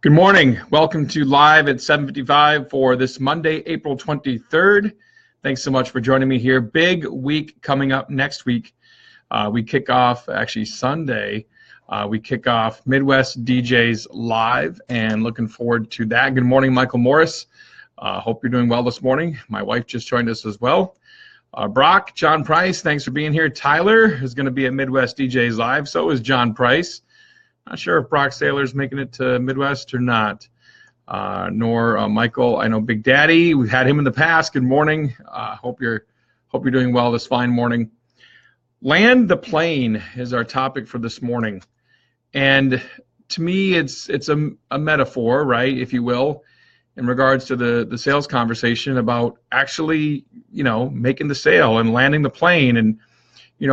Good morning. Welcome to Live at 7:55 for this Monday, April 23rd. Thanks so much for joining me here. Big week coming up next week. We kick off, actually Sunday, we kick off Midwest DJs Live, and looking forward to that. Good morning, Michael Morris. Hope you're doing well this morning. My wife just joined us as well. Brock, John Price, thanks for being here. Tyler is going to be at Midwest DJs Live. So is John Price. Not sure if Brock Saylor's making it to Midwest or not, nor Michael. I know Big Daddy. We've had him in the past. Good morning. Hope you're doing well this fine morning. Land the plane is our topic for this morning, and to me, it's a metaphor, right, if you will, in regards to the sales conversation about actually, making the sale and landing the plane, and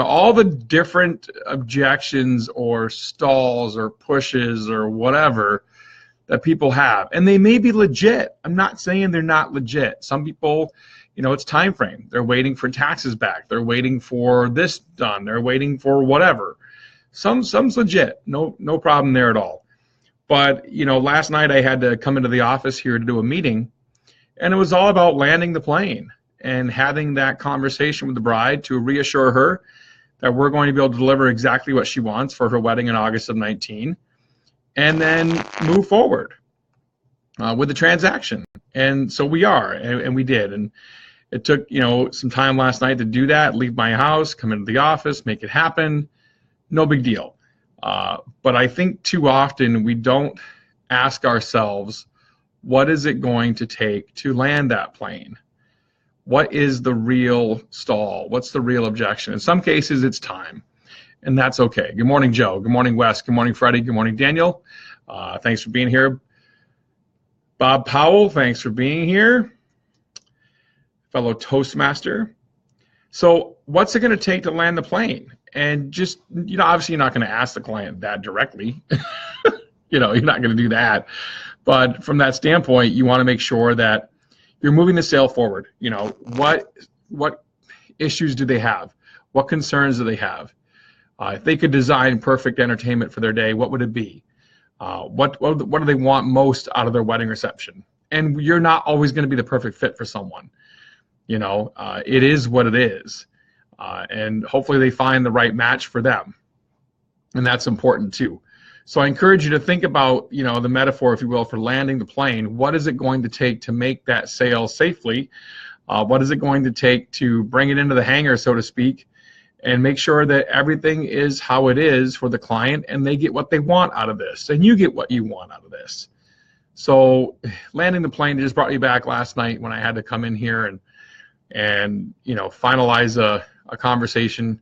all the different objections or stalls or pushes or whatever that people have. And they may be legit. I'm not saying they're not legit. Some people, it's time frame. They're waiting for taxes back. They're waiting for this done. They're waiting for whatever. Some's legit. No problem there at all. But, last night I had to come into the office here to do a meeting, and it was all about landing the plane and having that conversation with the bride to reassure her that we're going to be able to deliver exactly what she wants for her wedding in August of 19, and then move forward with the transaction. And so we are, and we did. And it took, some time last night to do that, leave my house, come into the office, make it happen. No big deal. But I think too often we don't ask ourselves, what is it going to take to land that plane? What is the real stall? What's the real objection? In some cases, it's time, and that's okay. Good morning, Joe. Good morning, Wes. Good morning, Freddie. Good morning, Daniel. Thanks for being here. Bob Powell, thanks for being here. Fellow Toastmaster. So what's it going to take to land the plane? And just, obviously you're not going to ask the client that directly. You're not going to do that. But from that standpoint, you want to make sure that you're moving the sale forward. What issues do they have? What concerns do they have? If they could design perfect entertainment for their day, what would it be? What do they want most out of their wedding reception? And you're not always going to be the perfect fit for someone. It is what it is. And hopefully they find the right match for them. And that's important too. So I encourage you to think about, the metaphor, if you will, for landing the plane. What is it going to take to make that sale safely? What is it going to take to bring it into the hangar, so to speak, and make sure that everything is how it is for the client and they get what they want out of this and you get what you want out of this. So landing the plane just brought me back last night when I had to come in here and finalize a conversation,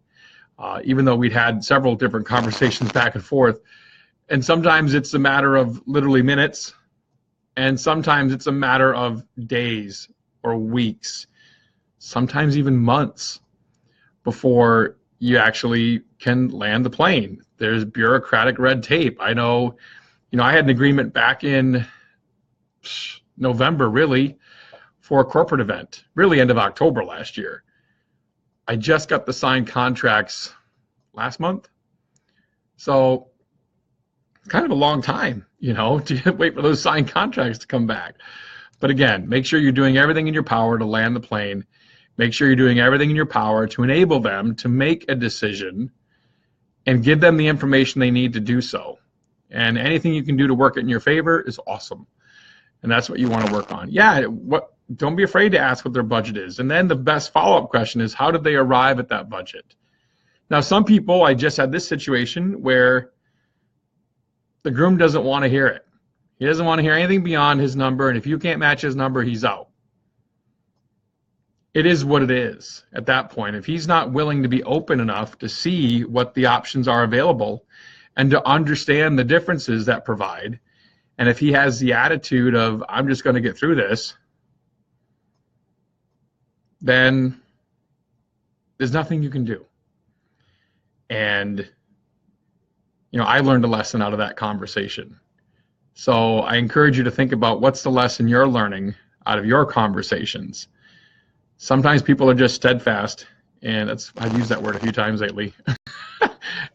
even though we'd had several different conversations back and forth. And sometimes it's a matter of literally minutes, and sometimes it's a matter of days or weeks, sometimes even months before you actually can land the plane. There's bureaucratic red tape. I know, I had an agreement back in November, really, for a corporate event, really end of October last year. I just got the signed contracts last month. So kind of a long time, to wait for those signed contracts to come back. But again, make sure you're doing everything in your power to land the plane. Make sure you're doing everything in your power to enable them to make a decision and give them the information they need to do so. And anything you can do to work it in your favor is awesome. And that's what you want to work on. Yeah, don't be afraid to ask what their budget is. And then the best follow-up question is, how did they arrive at that budget? Now, some people, I just had this situation where the groom doesn't want to hear it. He doesn't want to hear anything beyond his number, and if you can't match his number, he's out. It is what it is at that point. If he's not willing to be open enough to see what the options are available and to understand the differences that provide, and if he has the attitude of, I'm just going to get through this, then there's nothing you can do. And I learned a lesson out of that conversation. So I encourage you to think about, what's the lesson you're learning out of your conversations. Sometimes people are just steadfast, and I've used that word a few times lately.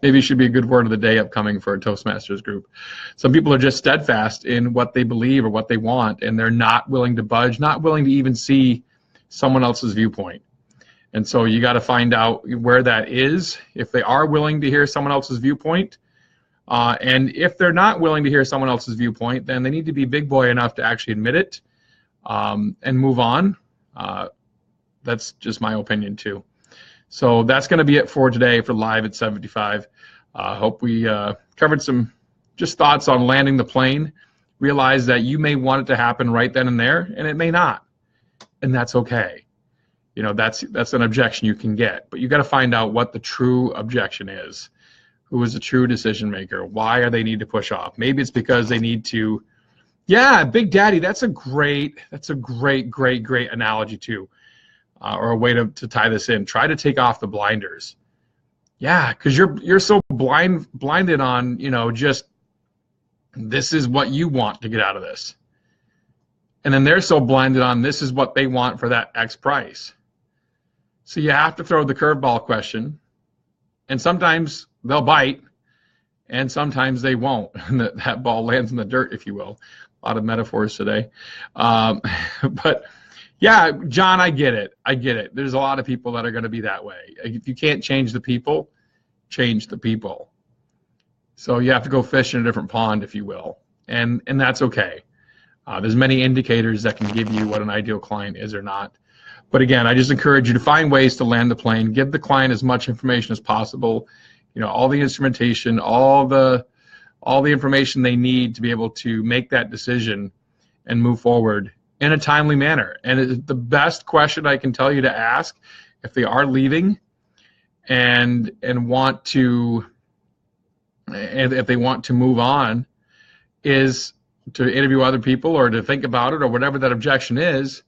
maybe should be a good word of the day upcoming for a Toastmasters group. Some people are just steadfast in what they believe or what they want, and they're not willing to budge, not willing to even see someone else's viewpoint. And so you got to find out where that is, if they are willing to hear someone else's viewpoint. And if they're not willing to hear someone else's viewpoint, then they need to be big boy enough to actually admit it and move on. That's just my opinion too. So that's going to be it for today for Live at 75. Hope we covered some just thoughts on landing the plane. Realize that you may want it to happen right then and there, and it may not, and that's okay. You know, that's an objection you can get, but you got to find out what the true objection is. Who is the true decision maker? Why are they need to push off? Maybe it's because they need to. Yeah, Big Daddy. That's a great analogy too. Or a way to tie this in. Try to take off the blinders. Yeah, because you're so blinded on, you know, just this is what you want to get out of this. And then they're so blinded on this is what they want for that X price. So you have to throw the curveball question. And sometimes they'll bite, and sometimes they won't. And that ball lands in the dirt, if you will. A lot of metaphors today. But yeah, John, I get it. There's a lot of people that are going to be that way. If you can't change the people, change the people. So you have to go fish in a different pond, if you will. And that's okay. There's many indicators that can give you what an ideal client is or not. But again, I just encourage you to find ways to land the plane. Give the client as much information as possible. You know, all the instrumentation, all the information they need to be able to make that decision and move forward in a timely manner. And it's the best question I can tell you to ask if they are leaving and want to, and if they want to move on, is to interview other people or to think about it or whatever that objection is,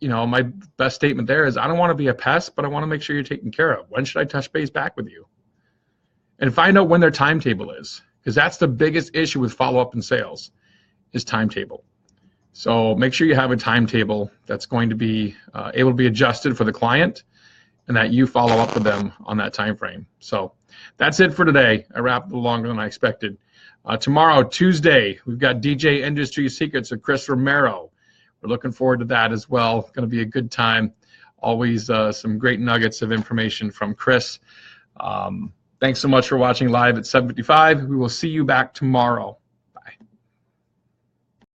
you know, my best statement there is I don't want to be a pest, but I want to make sure you're taken care of. When should I touch base back with you? And find out when their timetable is, because that's the biggest issue with follow-up in sales is timetable. So make sure you have a timetable that's going to be able to be adjusted for the client and that you follow up with them on that time frame. So that's it for today. I wrapped it longer than I expected. Tomorrow, Tuesday, we've got DJ Industry Secrets of Chris Romero. We're looking forward to that as well. Going to be a good time. Always some great nuggets of information from Chris. Thanks so much for watching Live at 7:55. We will see you back tomorrow.